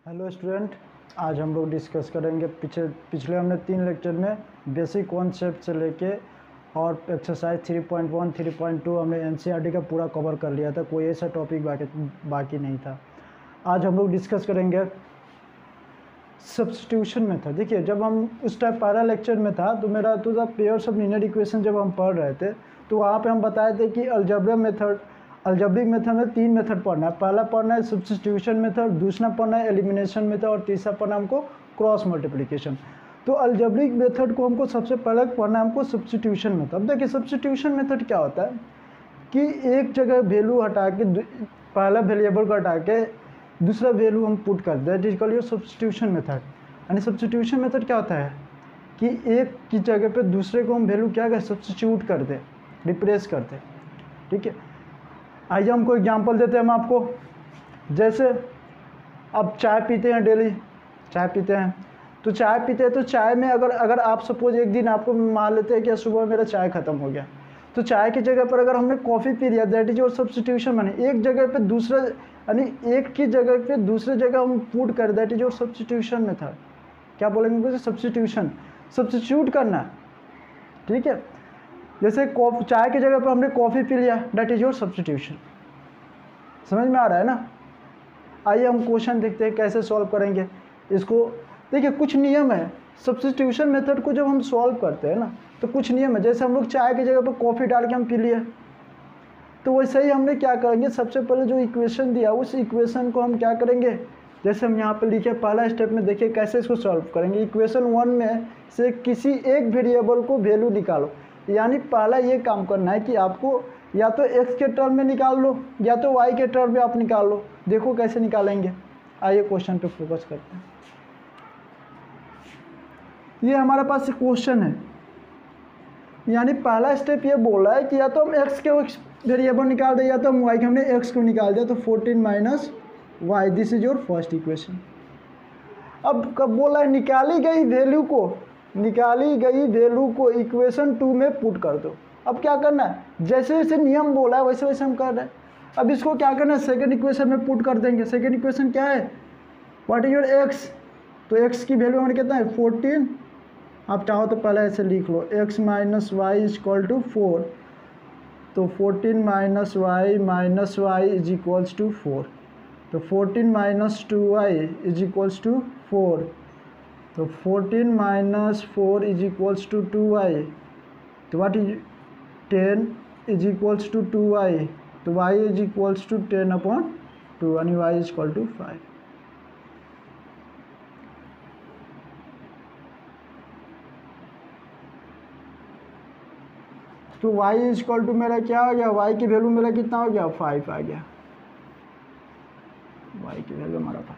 Hello student, आज हम लोग डिस्कस करेंगे पिछले हमने 3 लेक्चर में बेसिक कॉन्सेप्ट से लेके और एक्सरसाइज 3.1 3.2 हमने एनसीईआरटी का पूरा कवर कर लिया था। कोई ऐसा टॉपिक बाकी नहीं था। आज हम लोग डिस्कस करेंगे सब्स्टिट्यूशन मेथड। देखिए, जब हम उस टाइम पहला लेक्चर में था तो मेरा तो पेयर्स ऑफ लीनियर इक्वेशन जब हम पढ़ रहे थे तो वहाँ पे हम बताए थे कि अल्जेब्रिक मेथड में 3 मेथड पढ़ना है। पहला पढ़ना है सब्स्टिट्यूशन मेथड, दूसरा पढ़ना है एलिमिनेशन मेथड और तीसरा पढ़ना हमको क्रॉस मल्टीप्लिकेशन। तो अल्जेब्रिक मेथड को हमको सबसे पहले पढ़ना है हमको सब्स्टिट्यूशन मेथड। अब देखिए, सब्स्टिट्यूशन मेथड क्या होता है कि एक जगह वैल्यू हटा के पहला वेरिएबल को हटा के दूसरा वैल्यू हम पुट कर दें, that is called your substitution method. यानी सब्स्टिट्यूशन मेथड क्या होता है कि एक की जगह पे दूसरे को हम वैल्यू क्या करें, सब्स्टिट्यूट कर दें, रिप्लेस कर दें। ठीक है, आइए हमको एग्जांपल देते हैं हम आपको। जैसे अब चाय पीते हैं, डेली चाय पीते हैं, तो चाय पीते हैं तो चाय में अगर आप सपोज एक दिन आपको मान लेते हैं कि सुबह मेरा चाय ख़त्म हो गया, तो चाय की जगह पर अगर हमने कॉफ़ी पी लिया, दैट इज योर सब्स्टिट्यूशन। माने एक जगह पे दूसरा, यानी एक की जगह पे दूसरे जगह हम पुट कर, that is your substitution method. क्या बोलेंगे, सब्स्टिट्यूशन, सब्स्टिट्यूट करना। ठीक है, जैसे चाय की जगह पर हमने कॉफ़ी पी लिया, दैट इज योर सब्स्टिट्यूशन। समझ में आ रहा है ना। आइए हम क्वेश्चन देखते हैं कैसे सॉल्व करेंगे इसको। देखिए, कुछ नियम है सब्स्टिट्यूशन मेथड को जब हम सॉल्व करते हैं ना, तो कुछ नियम है। जैसे हम लोग चाय की जगह पर कॉफ़ी डाल के हम पी लिए, तो वैसे ही हमने क्या करेंगे, सबसे पहले जो इक्वेशन दिया उस इक्वेशन को हम क्या करेंगे, जैसे हम यहाँ पे लिखे पहला स्टेप में, देखिए कैसे इसको सॉल्व करेंगे। इक्वेशन 1 में से किसी एक वेरिएबल को वैल्यू निकालो। यानी पहला ये काम करना है कि आपको या तो x के टर्म में निकाल लो या तो y के टर्म में आप निकाल लो। देखो कैसे निकालेंगे। आइए क्वेश्चन पे फोकस करते हैं। ये हमारे पास क्वेश्चन है, यानी पहला स्टेप ये बोला है कि या तो हम x के वेरिएबल निकाल दें या तो हम y के, हमने x को निकाल दिया तो 14 minus y, this is your first equation. अब कब बोला है, निकाली गई वैल्यू को इक्वेशन 2 में पुट कर दो। अब क्या करना है, जैसे जैसे नियम बोला है वैसे वैसे हम कर रहे हैं। अब इसको क्या करना है, सेकंड इक्वेशन में पुट कर देंगे। सेकंड इक्वेशन क्या है, व्हाट इज योर x, तो x की वैल्यू हमारे कितना है 14। आप चाहो तो पहले ऐसे लिख लो, x minus y is equal to 4, तो 14 minus y is equals to 4, तो 14 minus 2y is equals to 4, तो 14 minus 4 is equals to 2y, तो what is 10 is equals to 2y, तो y इज इक्वल्स टू 10/2, यानी y is equal to 5। तो y is equal to मेरा क्या हो गया, y की वैल्यू मेरा कितना हो गया, 5 आ गया। y की वैल्यू हमारा 5।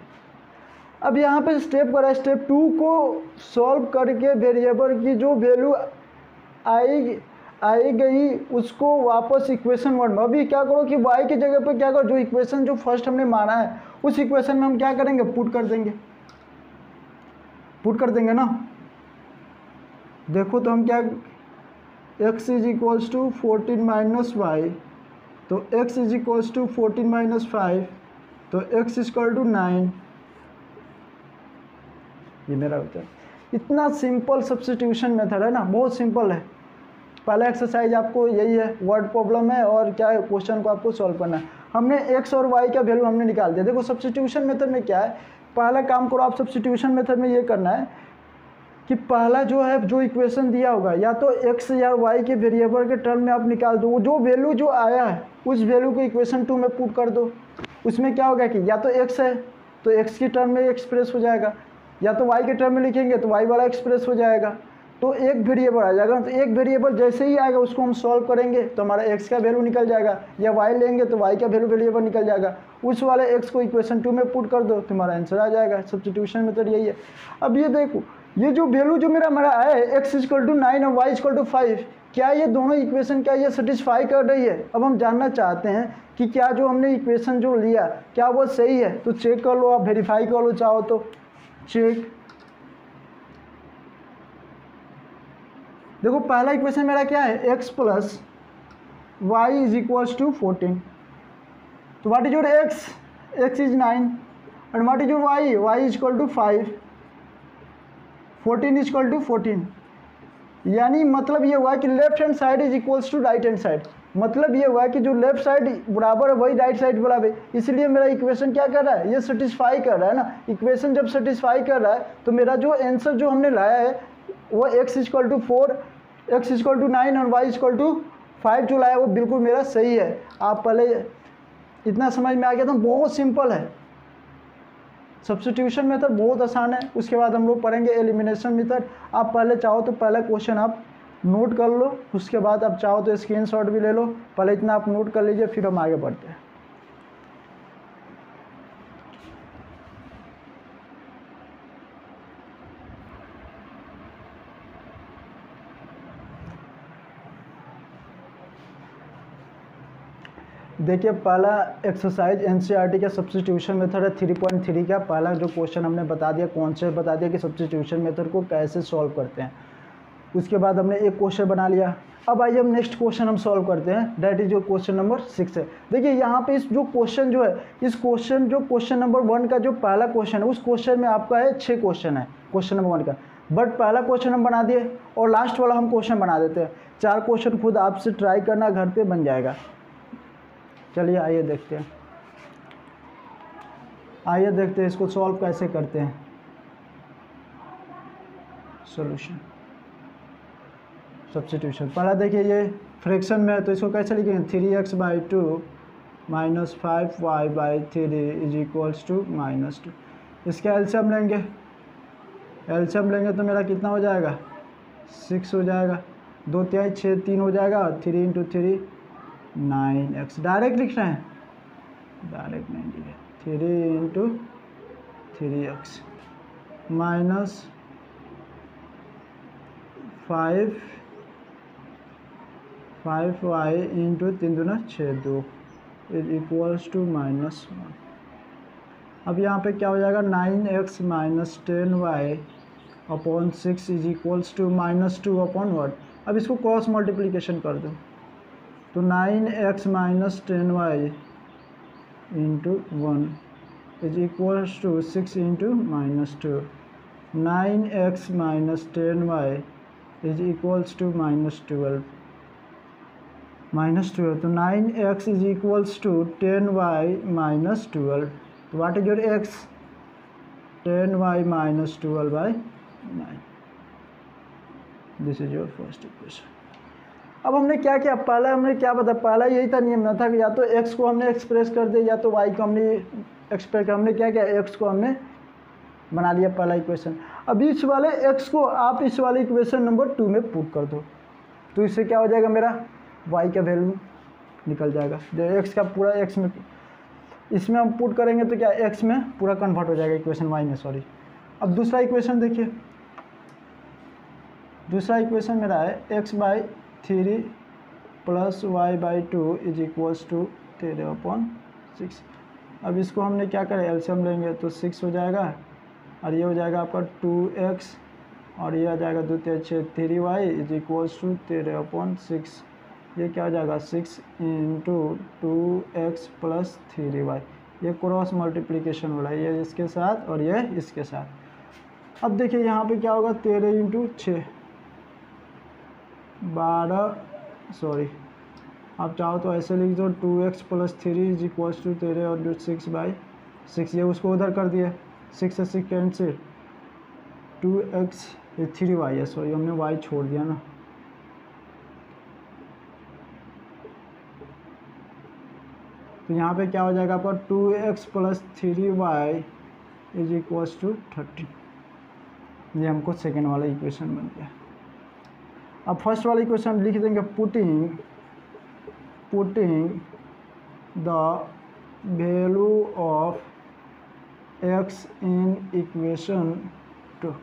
अब यहाँ पे स्टेप करा, स्टेप 2 को सॉल्व करके वेरिएबल की जो वैल्यू आई गई उसको वापस इक्वेशन 1 में। अभी क्या करो कि y की जगह पे क्या करो, जो इक्वेशन जो फर्स्ट हमने माना है उस इक्वेशन में हम क्या करेंगे, पुट कर देंगे ना। देखो तो हम क्या, x is equals to 14 minus y, तो x is equals to 14 minus 5, तो x इज इक्वल टू 9। ये मेरा उत्तर। इतना सिंपल सब्स्टिट्यूशन मेथड है ना, बहुत सिंपल है। पहला एक्सरसाइज आपको यही है, वर्ड प्रॉब्लम है और क्या है, क्वेश्चन को आपको सॉल्व करना है। हमने x और y का वैल्यू हमने निकाल दिया। देखो सब्स्टिट्यूशन मेथड में क्या है, पहला काम करो आप सब्स्टिट्यूशन मेथड में ये करना है कि पहला जो है, जो इक्वेशन दिया होगा या तो x या y के वेरिएबल के टर्म में आप निकाल दो। जो वैल्यू जो आया है उस वैल्यू को इक्वेशन 2 में पुट कर दो। उसमें क्या होगा कि या तो x है तो x की टर्म में एक्सप्रेस हो जाएगा, या तो y के टर्म में लिखेंगे तो y वाला एक्सप्रेस हो जाएगा। तो एक वेरिएबल आ जाएगा, तो एक वेरिएबल जैसे ही आएगा उसको हम सॉल्व करेंगे तो हमारा x का वैल्यू निकल जाएगा, या y लेंगे तो y का वैल्यू वेरिएबल निकल जाएगा। उस वाले x को इक्वेशन 2 में पुट कर दो, तुम्हारा आंसर आ जाएगा। सब्स्टिट्यूशन मेथड यही है। अब ये देखो, ये जो वैल्यू जो मेरा आया है x इक्वल टू 9 और y इक्वल टू 5, क्या ये दोनों इक्वेशन क्या ये सेटिस्फाई कर रही है। अब हम जानना चाहते हैं कि क्या जो हमने इक्वेशन जो लिया क्या वो सही है। तो चेक कर लो, आप वेरीफाई कर लो चाहो तो, चेक। देखो पहला इक्वेशन मेरा क्या है, x plus y is equals to 14, तो what is your x, x is 9, and what is your y, y is equal to 5, 14 is equal to 14। यानी मतलब ये हुआ कि left hand side is equals to right hand side, मतलब ये हुआ कि जो लेफ्ट साइड बराबर है वही राइट साइड बराबर है, इसलिए मेरा इक्वेशन क्या कर रहा है, ये सेटिस्फाई कर रहा है ना। इक्वेशन जब सेटिस्फाई कर रहा है तो मेरा जो आंसर जो हमने लाया है वो x equal to 4, x equal to 9 और y इक्वल टू 5 जो लाया वो बिल्कुल मेरा सही है। आप पहले इतना समझ में आ गया था, बहुत सिंपल है। सब्स्टिट्यूशन मेथड बहुत आसान है, उसके बाद हम लोग पढ़ेंगे एलिमिनेशन मेथड। आप पहले चाहो तो पहला क्वेश्चन आप नोट कर लो, उसके बाद आप चाहो तो स्क्रीनशॉट भी ले लो। पहले इतना आप नोट कर लीजिए, फिर हम आगे बढ़ते हैं। देखिए पहला एक्सरसाइज एनसीईआरटी का सब्स्टिट्यूशन मेथड है 3.3 का। पहला जो क्वेश्चन हमने बता दिया, कॉन्सेप्ट बता दिया कि सब्स्टिट्यूशन मेथड को कैसे सॉल्व करते हैं। उसके बाद हमने एक क्वेश्चन बना लिया। अब आइए हम नेक्स्ट क्वेश्चन हम सॉल्व करते हैं, दैट इज जो क्वेश्चन नंबर 6 है। देखिए यहाँ पे इस जो क्वेश्चन जो है, इस क्वेश्चन जो क्वेश्चन नंबर 1 का जो पहला क्वेश्चन है, उस क्वेश्चन में आपका है 6 क्वेश्चन है क्वेश्चन नंबर 1 का, बट पहला क्वेश्चन हम बना दिए और लास्ट वाला हम क्वेश्चन बना देते हैं। 4 क्वेश्चन खुद आपसे ट्राई करना, घर पे बन जाएगा। चलिए आइए देखते हैं, आइए देखते हैं इसको सॉल्व कैसे करते हैं। सॉल्यूशन सब्स्टिट्यूशन, पहला देखिए ये फ्रैक्शन में है तो इसको कैसे लिखेंगे, 3x by 2 minus 5y by 3 is equals to -2। इसका एलसीएम लेंगे, एलसीएम लेंगे तो मेरा कितना हो जाएगा, 6 हो जाएगा, 2 तिहाई 6 3 हो जाएगा, 3 इंटू 3 9x। डायरेक्ट लिख रहे हैं, डायरेक्ट नहीं लिखे, 3 into 3x minus 5y into 3 दूना 6 2 इज इक्वल्स टू -1। अब यहाँ पे क्या हो जाएगा, 9x minus 10y upon 6 is equals to -2 upon 1। अब इसको क्रॉस मल्टीप्लिकेशन कर दो तो 9x minus 10y into 1 is equals to 6 into -2। 9x minus 10y is equals to -12 तो 9x is equals to 10y minus 12। तो what is your x, 10y minus 12 by 9। This is your first equation. अब हमने क्या किया, पहला हमने क्या बताया, पहला यही था नियम ना था कि या तो x को हमने एक्सप्रेस कर दिया या तो y को हमने एक्सप्रेस कर। हमने क्या किया, x को हमने बना लिया पहला इक्वेशन। अब इस वाले x को आप इस वाले इक्वेशन नंबर 2 में पुट कर दो तो इससे क्या हो जाएगा, मेरा y का वैल्यू निकल जाएगा। जो x का पूरा x में, इसमें हम पुट करेंगे तो क्या x में पूरा कन्वर्ट हो जाएगा इक्वेशन y में, सॉरी। अब दूसरा इक्वेशन देखिए, दूसरा इक्वेशन मेरा है x by 3 plus y by 2 is equals to 13/6। अब इसको हमने क्या करें, एलसीएम लेंगे तो 6 हो जाएगा और ये हो जाएगा आपका 2x और ये आ जाएगा 2 3 6 3y इज इक्वल्स टू 13/6। ये क्या हो जाएगा, 6 इंटू 2x प्लस 3y। ये क्रॉस मल्टीप्लिकेशन हो रहा है, ये इसके साथ और ये इसके साथ। अब देखिए यहाँ पे क्या होगा, 13 इंटू 6 12, सॉरी आप चाहो तो ऐसे लिख दो 2x plus 3 is equals to 13 और 6 बाई 6। ये उसको उधर कर दिया, 6 से 6 कैंसिल, 2x ये 3y है, सॉरी हमने y छोड़ दिया ना। तो यहाँ पे क्या हो जाएगा आपका 2x plus 3y is equals to 13। ये हमको सेकेंड वाला इक्वेशन बन गया। अब फर्स्ट वाला इक्वेशन लिख देंगे, putting the value of x in equation 2।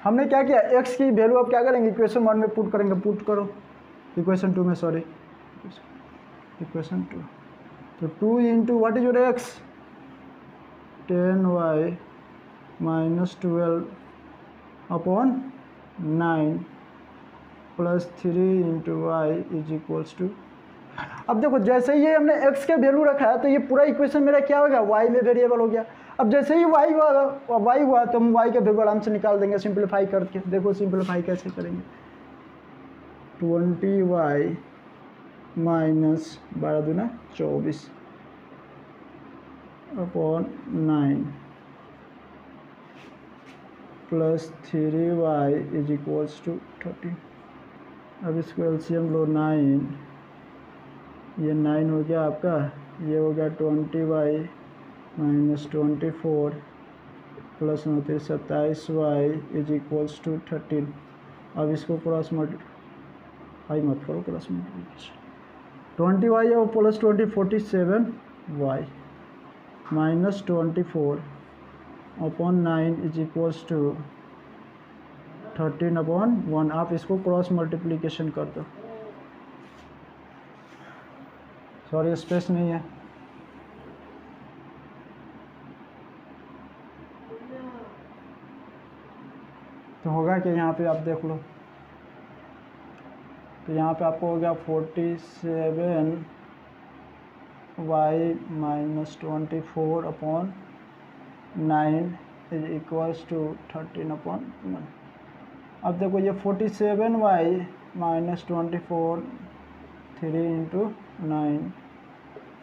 हमने क्या किया, x की वैल्यू अब क्या करेंगे, इक्वेशन 1 में पुट करेंगे, पुट करो इक्वेशन 2 में, सॉरी इक्वेशन 2। तो 2 into what is your x, 10y minus 12 upon 9 plus 3 into y is equals to. अब देखो जैसे ही हमने x के वैल्यू रखा है तो ये पूरा इक्वेशन मेरा क्या हो गया, y में वेरिएबल हो गया। अब जैसे ही y हुआ तो हम y के वैल्यू आराम से निकाल देंगे सिंप्लीफाई करके। देखो सिंप्लीफाई कैसे करेंगे, 20y माइनस 12 दूना 24 upon 9 plus 3y is equals to 13। अब इसको एलसीएम लो, 9 ये 9 हो गया आपका, ये हो गया 20y minus 24 plus 27y is equals to 13। अब इसको क्रॉस मल्टीप्लाई मत करो, क्रॉस मल्टीप्लिकेशन 20y और plus 20 47y minus 24 upon 9 is equals to 13 upon 1। आप इसको क्रॉस मल्टीप्लिकेशन कर दो, सॉरी स्पेस नहीं है। तो होगा कि यहाँ पे आप देख लो, तो यहाँ पे आपको हो गया 47y minus 24 upon 9 is equals to 13 upon 1। अब देखो ये 47y minus 24 3 into 9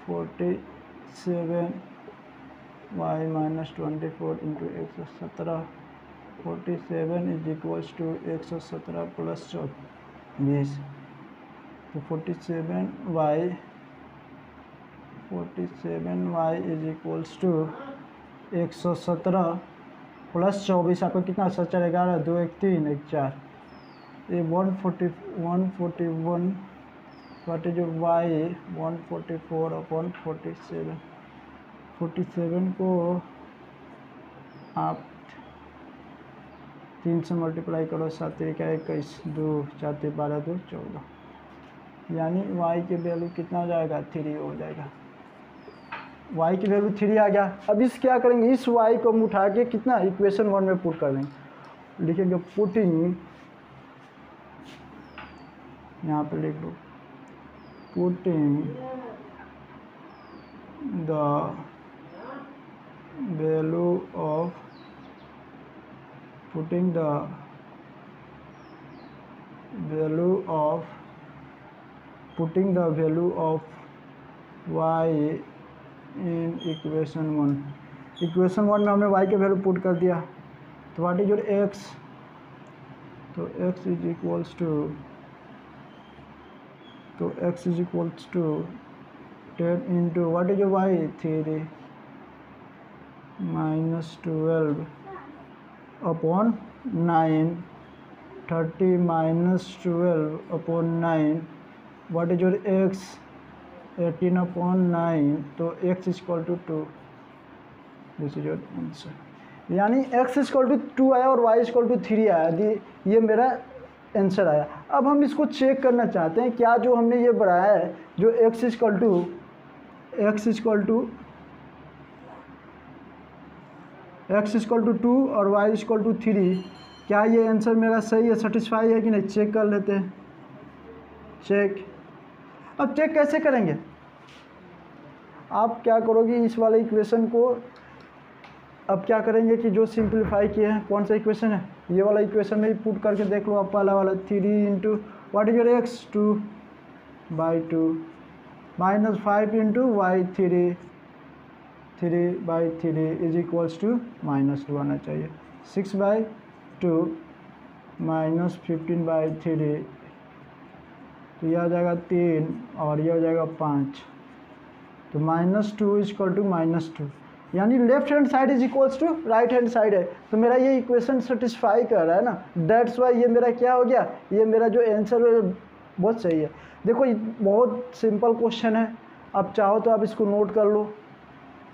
47y minus 24 into 117 47 is equals to 117 plus 24 तो 47y is equals to 117 plus 24 आपका कितना 11 2 1 3 1 4 ये 141 वाट इज y 144 अपॉन 47 को आप 3 से मल्टीप्लाई करो, 7 3 21 2 4 3 12 2 14, यानी y की वैल्यू कितना हो जाएगा 3 हो जाएगा। y की वैल्यू 3 आ गया। अब इस क्या करेंगे, इस y को हम उठा के कितना इक्वेशन 1 में पुट कर देंगे, लिखेंगे पुटिंग, यहाँ पे लिख लो putting the value of putting the value of y in equation 1। Equation 1 में हमने y के वैल्यू पुट कर दिया, तो व्हाट इज योर x, तो x is equals to 10 into what is your y 3 minus 12 upon 9 30 minus 12 upon 9 what is your x 18 upon 9 तो x is equal to 2। This is your answer, यानी x is equal to 2 आया और y is equal to 3 आया, ये मेरा answer आया। अब हम इसको चेक करना चाहते हैं क्या जो हमने ये बनाया है जो x इज इक्वल टू 2 और y इज इक्वल टू 3, क्या ये आंसर मेरा सही है, सेटिस्फाई है कि नहीं, चेक कर लेते हैं। चेक, अब चेक कैसे करेंगे, आप क्या करोगे इस वाले इक्वेशन को, अब क्या करेंगे कि जो सिंप्लीफाई किए हैं, कौन सा इक्वेशन है ये वाला इक्वेशन में ही पुट करके देख लो आप, पहला वाला 3 into what is your x 2/2 minus 5 into y 3/3 is equals to -2 आना चाहिए, 6/2 माइनस 15/3 तो यह आ जाएगा 3 और यह हो जाएगा 5, तो -2 इज इक्वल टू -2, यानी left hand side is equals to right hand side है, तो मेरा ये इक्वेशन सेटिस्फाई कर रहा है ना, दैट्स वाई ये मेरा क्या हो गया, ये मेरा जो आंसर है बहुत सही है। देखो ये बहुत सिंपल क्वेश्चन है, आप चाहो तो आप इसको नोट कर लो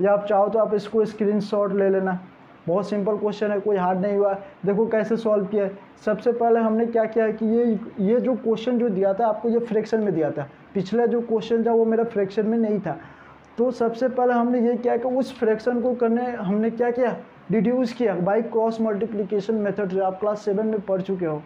या आप चाहो तो आप इसको स्क्रीनशॉट ले लेना, बहुत सिंपल क्वेश्चन है, कोई हार्ड नहीं हुआ। देखो कैसे सॉल्व किया है, सबसे पहले हमने क्या किया है कि ये जो क्वेश्चन जो दिया था आपको ये फ्रैक्शन में दिया था, पिछला जो क्वेश्चन था वो मेरा फ्रैक्शन में नहीं था, तो सबसे पहले हमने ये किया कि उस फ्रैक्शन को करने हमने क्या किया, डिड्यूस किया बाय क्रॉस मल्टीप्लिकेशन मेथड, जो आप क्लास 7 में पढ़ चुके हो,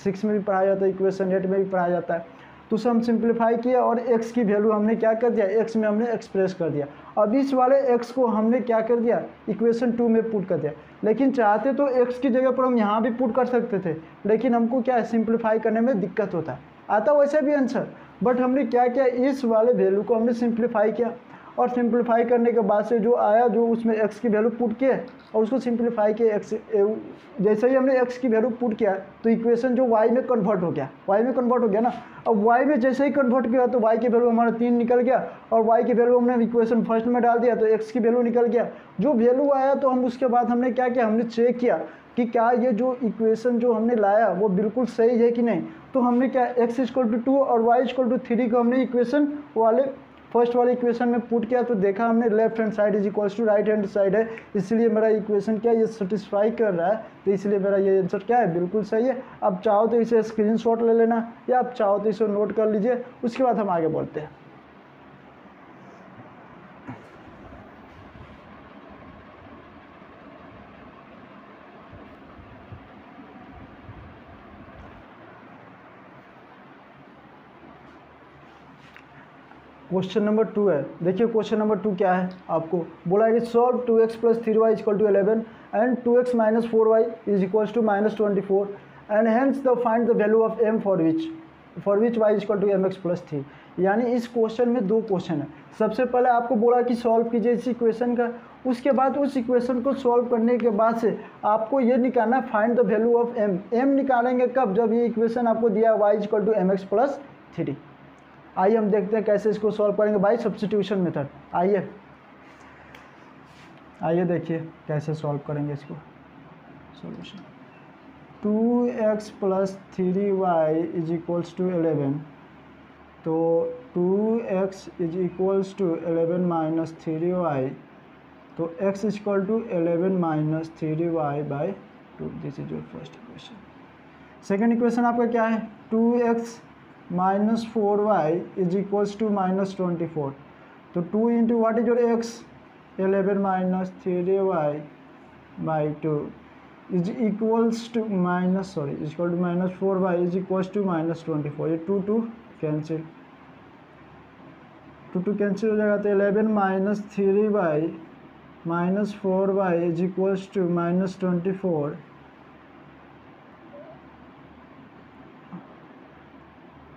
6 में भी पढ़ाया जाता है, इक्वेशन 8 में भी पढ़ाया जाता है। तो उसे हम सिंप्लीफाई किया और x की वैल्यू हमने क्या कर दिया, x में हमने एक्सप्रेस कर दिया। अब इस वाले x को हमने क्या कर दिया, इक्वेशन 2 में पुट कर दिया। लेकिन चाहते तो x की जगह पर हम यहाँ भी पुट कर सकते थे, लेकिन हमको क्या है, सिंप्लीफाई करने में दिक्कत होता है, आता वैसे भी आंसर, बट हमने क्या किया, इस वाले वैल्यू को हमने सिंप्लीफाई किया और सिंप्लीफाई करने के बाद से जो आया, जो उसमें x की वैल्यू पुट किए और उसको सिंप्लीफाई किए। x जैसे ही हमने x की वैल्यू पुट किया तो इक्वेशन जो y में कन्वर्ट हो गया, y में कन्वर्ट हो गया ना। अब y में जैसे ही कन्वर्ट किया तो y की वैल्यू हमारा 3 निकल गया और y की वैल्यू हमने इक्वेशन फर्स्ट में डाल दिया तो x की वैल्यू निकल गया। जो वैल्यू आया तो हम उसके बाद हमने क्या किया, हमने चेक किया कि क्या ये जो इक्वेशन जो हमने लाया वो बिल्कुल सही है कि नहीं। तो हमने क्या, x = 2 और y = 3 को हमने इक्वेशन वाले फर्स्ट वाले इक्वेशन में पुट किया तो देखा हमने left hand side = right hand side है, इसलिए मेरा इक्वेशन क्या, ये सेटिस्फाई कर रहा है, तो इसलिए मेरा ये आंसर क्या है, बिल्कुल सही है। अब चाहो तो इसे स्क्रीनशॉट ले लेना या आप चाहो तो इसे नोट कर लीजिए, उसके बाद हम आगे बढ़ते हैं। क्वेश्चन नंबर 2 है, देखिए क्वेश्चन नंबर 2 क्या है, आपको बोला है कि solve 2x + 3y = 11 and 2x - 4y = -24 and hence the find the value of m for which y = mx + 3। यानी इस क्वेश्चन में 2 क्वेश्चन है। सबसे पहले आपको बोला कि सॉल्व कीजिए इस इक्वेशन का, उसके बाद उस इक्वेशन को सॉल्व करने के बाद से आपको ये निकालना find the value of m निकालेंगे कब, जब ये इक्वेशन आपको दिया y = mx + 3। आइए हम देखते हैं कैसे इसको सॉल्व करेंगे बाय सब्स्टिट्यूशन मेथड। आइए देखिए कैसे सॉल्व करेंगे इसको। सॉल्यूशन 2x + 3y = 11, तो 2x = 11 - 3y, तो x = 11 - 3y/2। This is your first equation. Second equation आपका क्या है, 2x - 4y = -24, तो 2 × what is your x, 11 - 3y/2 is equals to -4y = -24। ये 2 कैंसिल, 2 कैंसिल हो जाएगा, तो 11 - 3y - 4y = -24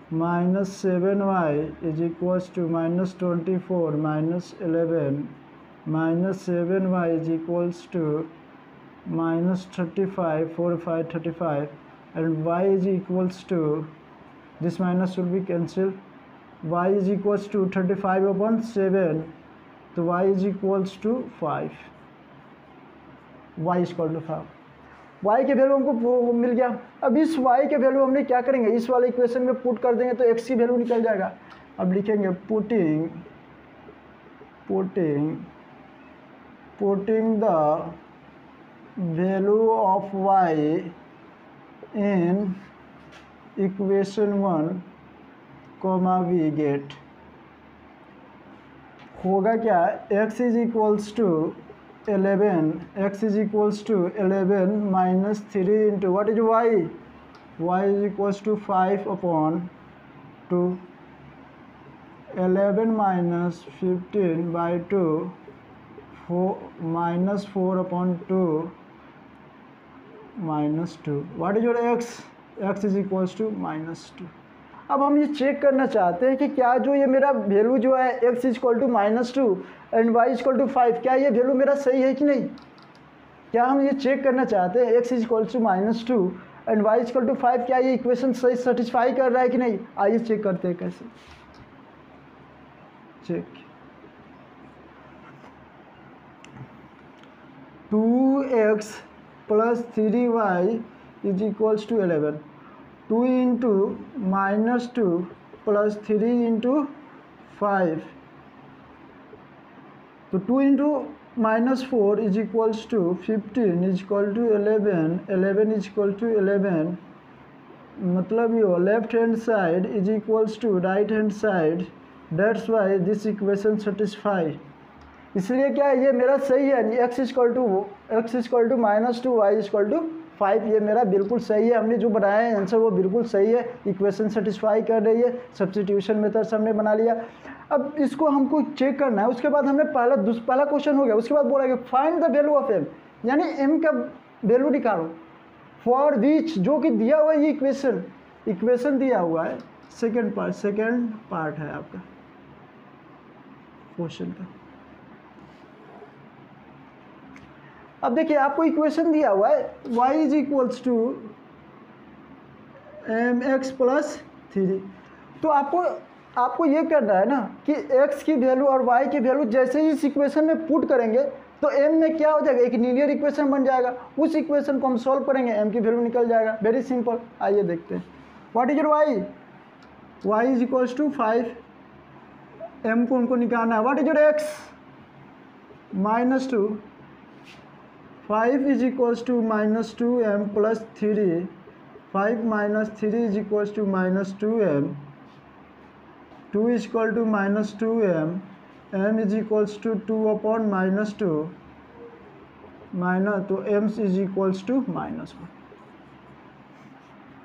-7y = -24 - 11 -7y = -35, 4 5 35 and y = this minus should be cancelled, y = 35/7, तो y = 5, y = 5। y के वैल्यू हमको मिल गया। अब इस y के वैल्यू हमने क्या करेंगे, इस वाले इक्वेशन में पुट कर देंगे तो x की वैल्यू निकल जाएगा। अब लिखेंगे putting the value of y in equation 1, we get, होगा क्या, x = 11 - 3 into what is y, y = 5/2, 11 - 15/2, -4/2 -2, what is your x, x = -2। अब हम ये चेक करना चाहते हैं कि क्या जो ये मेरा वैल्यू जो है x = -2 एंड y = 5, क्या ये वैल्यू मेरा सही है कि नहीं। क्या हम ये चेक करना चाहते हैं x = -2 एंड y = 5, क्या ये इक्वेशन सही सेटिस्फाई कर रहा है कि नहीं। आइए चेक करते हैं कैसे। चेक 2x + 3y = 11, 2 × -2 + 3 × 5, तो 2 × -4 = 15 = 11, 11 = 11, मतलब ये left hand side = right hand side, that's why this equation satisfy. इसलिए क्या ये मेरा सही है, x = -2 y = 5 ये मेरा बिल्कुल सही है, हमने जो बनाया है आंसर वो बिल्कुल सही है, इक्वेशन सेटिस्फाई कर रही है, सब्स्टिट्यूशन मेथड से हमने बना लिया। अब इसको हमको चेक करना है, उसके बाद हमने पहला क्वेश्चन हो गया, उसके बाद बोला कि find the value of m, यानी m का वैल्यू निकालो फॉर विच, जो कि दिया हुआ है ये इक्वेशन दिया हुआ है। सेकेंड पार्ट है आपका क्वेश्चन का। अब देखिए आपको इक्वेशन दिया हुआ है y is equals to mx plus 3, तो आपको ये करना है ना कि x की वैल्यू और y की वैल्यू जैसे ही इस इक्वेशन में पुट करेंगे तो m में क्या हो जाएगा, एक लीनियर इक्वेशन बन जाएगा, उस इक्वेशन को हम सॉल्व करेंगे, m की वैल्यू निकल जाएगा। वेरी सिंपल, आइए देखते हैं। What is your y is equals to 5, m को उनको निकालना है। What is your x, -2, 5 is equals to -2m plus 3, 5 - 3 is equals to -2m, 2 is equal to -2m, m is equals to 2/-2 तो m is equals to -1।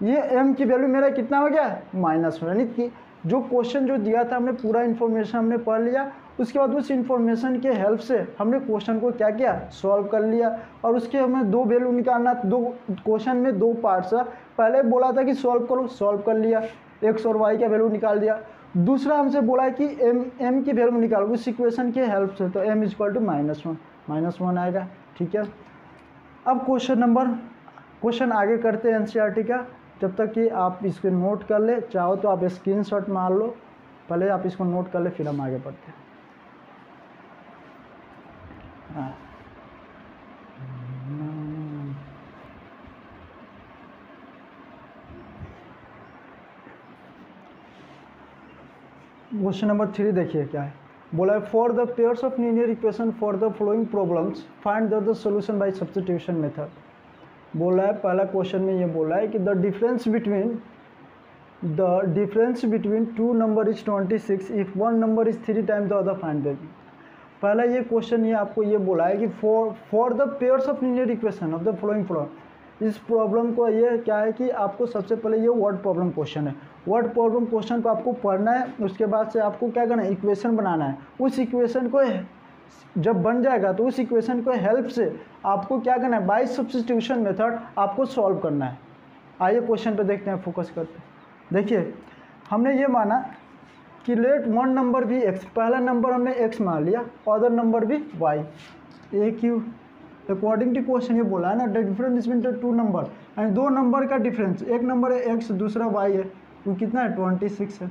ये m की value मेरा कितना हो गया, -1, यानी कि जो क्वेश्चन जो दिया था हमने पूरा इन्फॉर्मेशन हमने पढ़ लिया, उसके बाद उस इन्फॉर्मेशन के हेल्प से हमने क्वेश्चन को क्या किया, सॉल्व कर लिया। और उसके हमें दो वैल्यू निकालना, दो क्वेश्चन में दो पार्ट्स है, पहले बोला था कि सॉल्व करो, सॉल्व कर लिया, x और y का वैल्यू निकाल दिया। दूसरा हमसे बोला है कि m की वैल्यू निकालो उस इक्वेशन के हेल्प से, तो m इज इक्वल टू -1 आएगा। ठीक है, अब क्वेश्चन आगे करते हैं एनसीईआरटी का। जब तक कि आप इसको नोट कर ले, चाहो तो आप स्क्रीनशॉट मार लो, पहले आप इसको नोट कर ले फिर हम आगे बढ़ते हैं। क्वेश्चन नंबर 3 देखिए क्या है, बोला है for the pairs of linear equation for the following problems find the solution bye substitution method. बोला है पहला क्वेश्चन में ये बोला है कि the difference between two number is 26 if one number is 3 times the other find the. पहला ये क्वेश्चन ये आपको ये बोला है कि for the pairs of linear equation of the following problem. इस प्रॉब्लम को ये क्या है कि आपको सबसे पहले ये वर्ड प्रॉब्लम क्वेश्चन है, वर्ड प्रॉब्लम क्वेश्चन को आपको पढ़ना है, उसके बाद से आपको क्या करना है, इक्वेशन बनाना है। उस इक्वेशन को जब बन जाएगा तो उस इक्वेशन को हेल्प से आपको क्या करना है, बाय सब्स्टिट्यूशन मेथड आपको सॉल्व करना है। आइए क्वेश्चन पे देखते हैं, फोकस करते हैं। देखिए हमने ये माना कि लेट वन नंबर भी x, पहला नंबर हमने x मान लिया, अदर नंबर भी y, ए क्यू अकॉर्डिंग टू क्वेश्चन ये बोला है ना, the difference between two number, and दो नंबर का डिफरेंस, एक नंबर है x दूसरा y है, तो कितना है 26 है।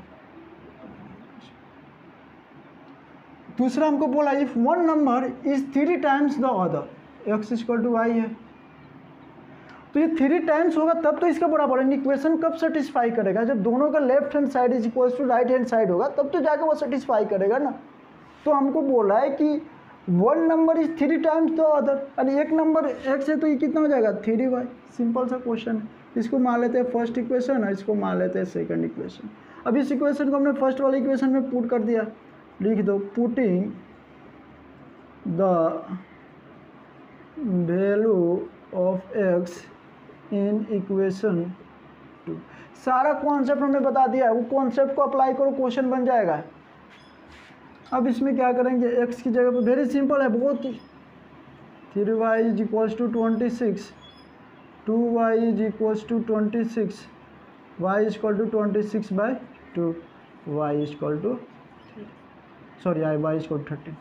दूसरा हमको बोला if one number is 3 times the other, x equal to y है, तो ये 3 टाइम्स होगा तब तो इसका बराबर है। इक्वेशन कब सेटिस्फाई करेगा, जब दोनों का left hand side is equal to right hand side होगा तब तो जाके वो सेटिस्फाई करेगा ना। तो हमको बोला है कि one number is 3 times the other, यानी एक नंबर x है तो ये कितना हो जाएगा 3y। सिंपल सा क्वेश्चन है, इसको मान लेते हैं फर्स्ट इक्वेशन और इसको मान लेते हैं सेकंड इक्वेशन। अब इस इक्वेशन को हमने फर्स्ट वाले इक्वेशन में पुट कर दिया, लिख दो putting the value of x in equation 2। सारा कॉन्सेप्ट हमने बता दिया है, वो कॉन्सेप्ट को अप्लाई करो, क्वेश्चन बन जाएगा। अब इसमें क्या करेंगे, x की जगह पर वेरी सिंपल है बहुत ही, 3y is equals to 26, 2y is equals to 26, y is equal to 26/2, y is equal to y is equal to 13,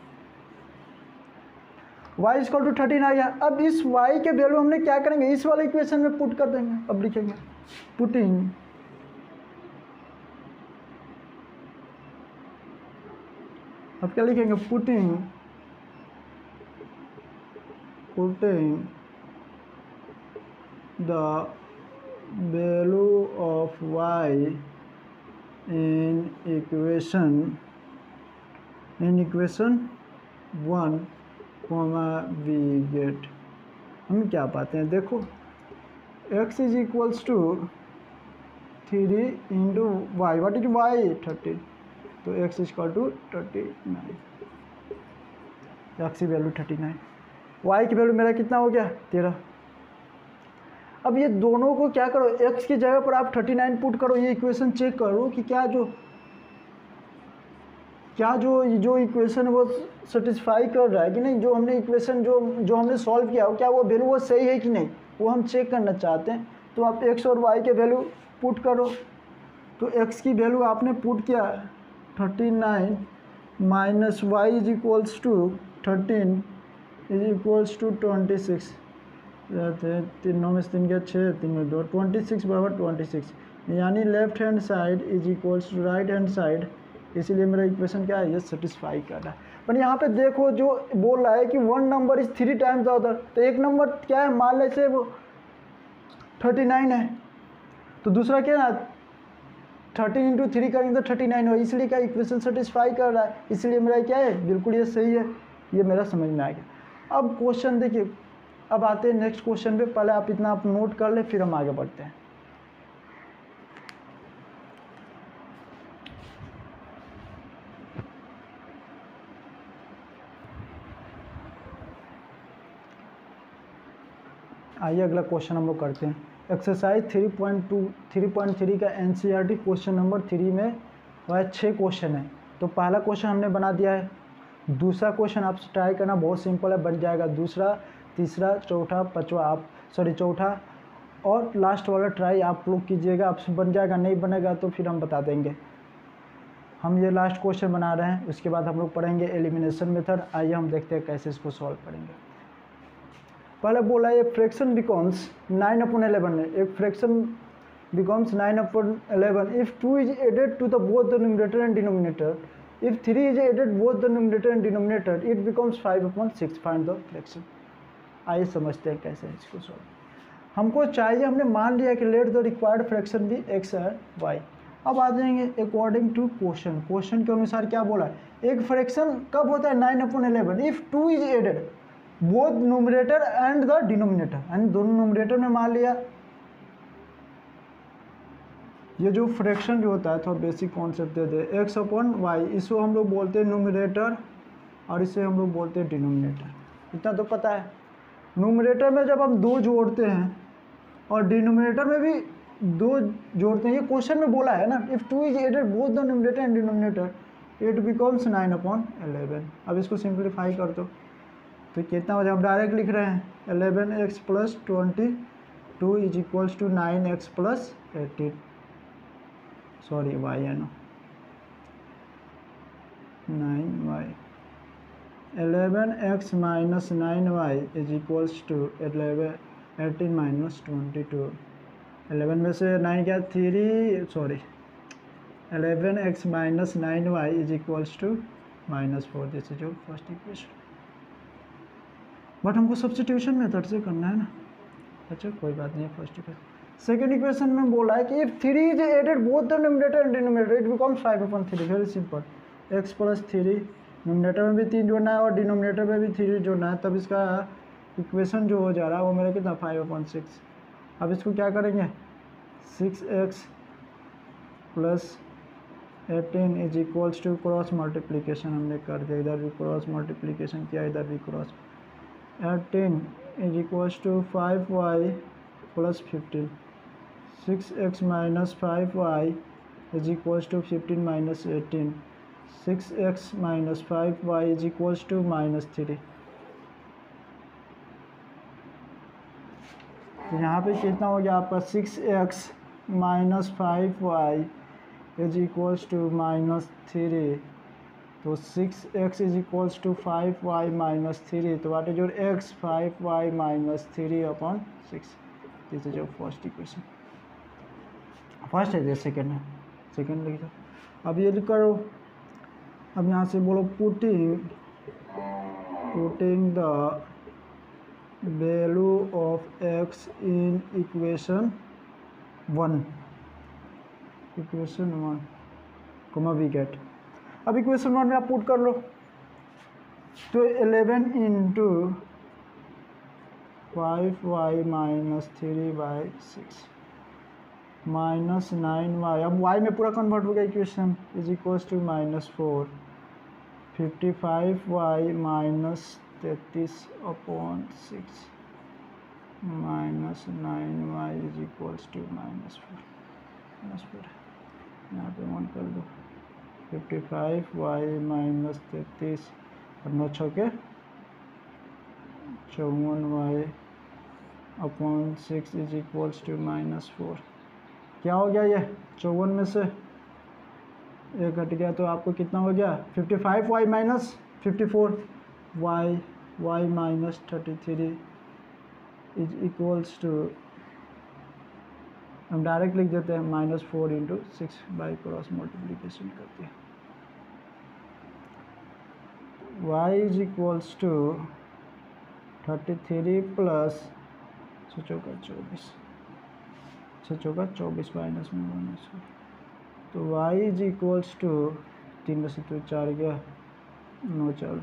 y is equal to 13 आ गया। अब इस y के वैल्यू हमने क्या करेंगे, इस वाले इक्वेशन में पुट कर देंगे। अब लिखेंगे पुटिंग अब क्या लिखेंगे, putting the value of y in equation 1, we get, हम क्या पाते हैं, देखो x is equals to 3 into y, what is y 30, तो x is equal to 39, x की वैल्यू 39, y की वैल्यू मेरा कितना हो गया 13। अब ये दोनों को क्या करो, x की जगह पर आप 39 पुट करो, ये इक्वेशन चेक करो कि क्या जो इक्वेशन है वो सेटिस्फाई कर रहा है कि नहीं, जो हमने इक्वेशन जो हमने सॉल्व किया हो क्या वो वैल्यू वो सही है कि नहीं, वो हम चेक करना चाहते हैं। तो आप x और y के वैल्यू पुट करो। तो x की वैल्यू आपने पुट किया 39 minus y is equals to 13 is equals to 26, 3 में से 3 गया 6, 3 में 2, 26 बराबर 26, यानी left hand side is equals to right hand side, इसीलिए मेरा इक्वेशन क्या है, ये सेटिस्फाई कर रहा है। पर यहाँ पे देखो जो बोल रहा है कि one number is 3 times the other, तो एक नंबर क्या है, मान लेते वो 39 है, तो दूसरा क्या है 13 इंटू 3 करेंगे तो 39 हो, इसलिए क्या इक्वेशन सेटिस्फाई कर रहा है, इसलिए मेरा क्या है बिल्कुल ये सही है। ये मेरा समझ में आ गया। अब क्वेश्चन देखिए, अब आते हैं नेक्स्ट क्वेश्चन पे, पहले आप इतना आप नोट कर ले फिर हम आगे बढ़ते हैं। आइए अगला क्वेश्चन हम लोग करते हैं। एक्सरसाइज 3.3 का एनसीईआरटी क्वेश्चन नंबर 3 में वह 6 क्वेश्चन है। तो पहला क्वेश्चन हमने बना दिया है, दूसरा क्वेश्चन आप ट्राई करना, बहुत सिंपल है, बन जाएगा। दूसरा, तीसरा, चौथा, पाँचवा आप चौथा और लास्ट वाला ट्राई आप लोग कीजिएगा, आपसे बन जाएगा, नहीं बनेगा तो फिर हम बता देंगे। हम ये लास्ट क्वेश्चन बना रहे हैं, उसके बाद हम लोग पढ़ेंगे एलिमिनेशन मेथड। आइए हम देखते हैं कैसे इसको सॉल्व करेंगे। पहले बोला ये फ्रैक्शन बिकम्स 9/11 है, एक fraction becomes 9/11 if 2 is added to the both the numerator and denominator. If 3 is added both the numerator and denominator, it becomes 5/6. Find the fraction. आइए समझते हैं कैसे इसको सॉल्व। हमको चाहिए, हमने मान लिया कि लेट द रिक्वायर्ड फ्रैक्शन भी x एंड y। अब आ जाएंगे अकॉर्डिंग टू क्वेश्चन के अनुसार क्या बोला है, एक फ्रैक्शन कब होता है 9/11 if 2 is added both numerator and the denominator, and दोनों न्यूमरेटर में मान लिया। ये जो फ्रैक्शन जो होता है थोड़ा बेसिक कॉन्सेप्ट दे दे, x/y, इसको हम लोग बोलते हैं न्यूमरेटर और इसे हम लोग बोलते हैं डिनोमिनेटर। इतना तो पता है। न्यूमरेटर में जब हम 2 जोड़ते हैं और डिनोमिनेटर में भी 2 जोड़ते हैं, ये क्वेश्चन में बोला है ना, if 2 is added both the numerator and denominator it becomes 9/11। अब इसको सिंप्लीफाई कर दो तो कितना हो जाए, हम डायरेक्ट लिख रहे हैं 11x + 22 is equals to 9x + 18, sorry y है ना, 9y, 11x - 9y is equals to 18 - 22। 11 में से 9 क्या 3, sorry 11x - 9y is equals to -4। This is your first equation, but हमको सब्स्टिट्यूशन मेथड से करना है ना। अच्छा कोई बात नहीं है, फर्स्ट इक्वेशन। सेकेंड इक्वेशन में बोला है कि if 3 is added both the numerator and denominator it becomes 5/3। Very simple, x + 3, numerator में भी 3 जोड़ना है और डिनोमिनेटर में भी 3 जोड़ना है, तब इसका इक्वेशन जो हो जा रहा है वो मेरा कितना 5/6। अब इसको क्या करेंगे, 6x + 18 is equals to cross multiplication हमने कर दिया, इधर भी क्रॉस मल्टीप्लीकेशन किया, इधर भी cross. 18 is equals to 5y + 15, 6x - 5y is equals to 15 - 18, 6x - 5y is equals to -3। यहाँ पे कितना हो गया आपका, 6x - 5y is equals to -3, तो 6x is equals to 5y - 3, तो वाट is your x, 5y - 3/6। This is your first equation. First है, second है, सेकेंड लिख दो। अब ये लिख करो, अब यहाँ से बोलो putting the value of x in equation 1 comma we get. अब इक्वेशन 1 में आप पुट कर लो, तो 11 × 5y - 3/6 -9y, अब y में पूरा कन्वर्ट हो गया equation, is equals to -4, 55y - 33/6 -9y is equals to -4 यहाँ पे 1 कर दो 55y -33 और 9 छके 54y upon 6 is equals to -4। क्या हो गया ये 54 में से एक घट गया तो आपको कितना हो गया 55y minus 54 y minus 33 is equals to हम डायरेक्ट लिख देते हैं -4 इंटू 6 बाई क्रॉस मल्टीप्लीकेशन करते हैं y is equals to 33 plus 6 चौका 24 माइनस में -4 तो y इज इक्वल्स टू 3 में से 4 गया 9 4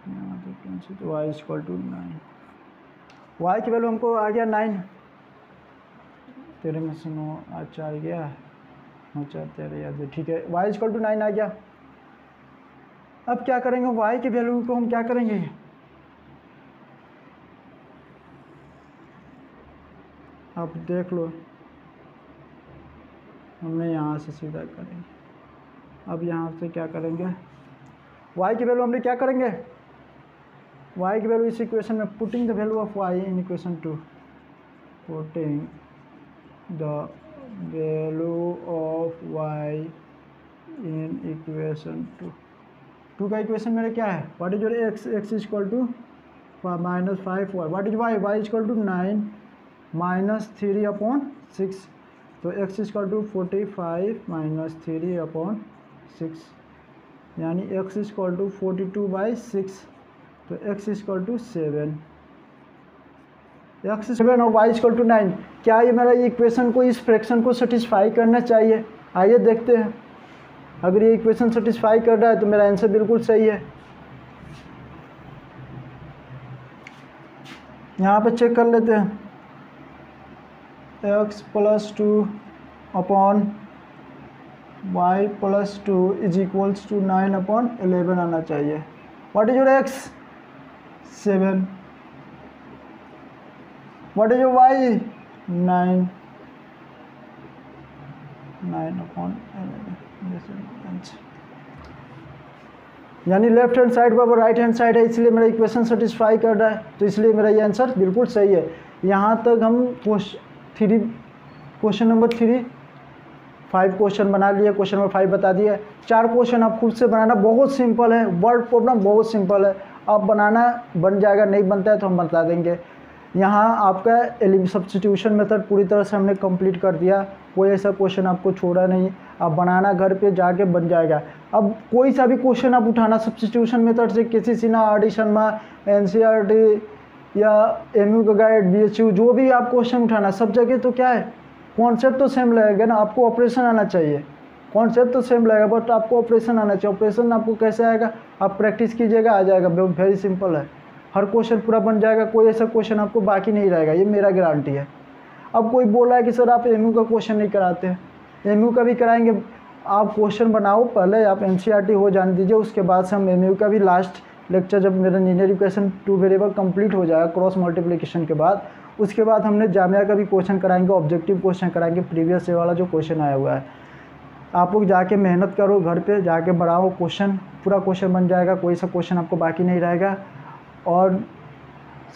यहाँ पे कैंसिल तो y is equal to 9 y की वैल्यू हमको आ गया 9 13 में से 9 आज 4 गया 9 4 13 याद है ठीक है y इज इक्वल टू 9 आ गया। अब क्या करेंगे y की वैल्यू को हम क्या करेंगे आप देख लो हमने यहाँ से सीधा करेंगे। अब यहाँ से क्या करेंगे y की वैल्यू हमने क्या करेंगे y की वैल्यू इस इक्वेशन में putting the value of y in equation 2 putting the value of y in equation 2 का इक्वेशन मेरा क्या है what is your x is equal to -5y what is y is equal to 9 -3 upon 6 तो x is equal to 45 -3 upon 6 यानी x is equal to 42/6 तो x is equal to 7 x 7 और y is equal to 9 क्या ये मेरा equation को इस fraction को सेटिस्फाई करना चाहिए। आइए देखते हैं अगर ये इक्वेशन सेटिस्फाई कर रहा है तो मेरा आंसर बिल्कुल सही है। यहाँ पे चेक कर लेते हैं x + 2 upon y + 2 is equals to 9 upon 11 आना चाहिए। What is your x 7 what is your y 9 upon 11 यानी लेफ्ट हैंड साइड बराबर राइट हैंड साइड है इसलिए मेरा इक्वेशन सेटिस्फाई कर रहा है तो इसलिए मेरा ये आंसर बिल्कुल सही है। यहाँ तक हम क्वेश्चन नंबर 3 5 क्वेश्चन बना लिए क्वेश्चन नंबर 5 बता दिया। 4 क्वेश्चन आप खुद से बनाना बहुत सिंपल है वर्ड प्रॉब्लम बहुत सिंपल है आप बनाना बन जाएगा नहीं बनता है तो हम बता देंगे। यहाँ आपका सब्स्टिट्यूशन मेथड पूरी तरह से हमने कंप्लीट कर दिया कोई ऐसा क्वेश्चन आपको छोड़ा नहीं आप बनाना घर पे जाके बन जाएगा। अब कोई सा भी क्वेश्चन आप उठाना सब्स्टिट्यूशन मेथड से किसी सिन्हा ऑडिशन में NCERT या MU का गाइड BHU जो भी आप क्वेश्चन उठाना सब जगह तो क्या है कॉन्सेप्ट तो सेम लगेगा ना आपको ऑपरेशन आना चाहिए कॉन्सेप्ट तो सेम लगेगा बट आपको ऑपरेशन आना चाहिए। ऑपरेशन आपको कैसे आएगा आप प्रैक्टिस कीजिएगा आ जाएगा वेरी सिंपल है हर क्वेश्चन पूरा बन जाएगा कोई ऐसा क्वेश्चन आपको बाकी नहीं रहेगा ये मेरा गारंटी है। अब कोई बोला है कि सर आप MU का क्वेश्चन नहीं कराते MU का भी कराएंगे आप क्वेश्चन बनाओ पहले आप NCERT हो जाने दीजिए उसके बाद से हम MU का भी लास्ट लेक्चर जब मेरा लीनियर इक्वेशन 2 वेरिएबल कंप्लीट हो जाएगा क्रॉस मल्टीप्लिकेशन के बाद उसके बाद हमने जामिया का भी क्वेश्चन कराएंगे ऑब्जेक्टिव क्वेश्चन कराएंगे प्रीवियस ईयर वाला जो क्वेश्चन आया हुआ है। आप लोग जाके मेहनत करो घर पे जाके बढ़ाओ क्वेश्चन पूरा क्वेश्चन बन जाएगा कोई सा क्वेश्चन आपको बाकी नहीं रहेगा। और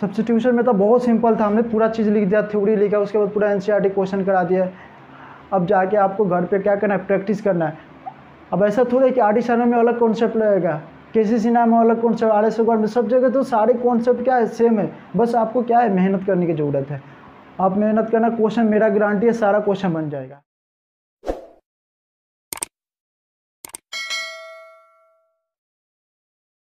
सब्स्टिट्यूशन में तो बहुत सिंपल था हमने पूरा चीज़ लिख दिया थ्योरी लिखा उसके बाद पूरा NCERT क्वेश्चन करा दिया। अब जाके आपको घर पे क्या करना है प्रैक्टिस करना है। अब ऐसा थोड़ा है कि RD शर्मा में अलग कॉन्सेप्ट लगेगा KC सिन्हा में अलग कॉन्सेप्ट RS अग्रवाल में सब जगह तो सारे कॉन्सेप्ट क्या है सेम है बस आपको क्या है मेहनत करने की ज़रूरत है। आप मेहनत करना क्वेश्चन मेरा गारंटी है सारा क्वेश्चन बन जाएगा।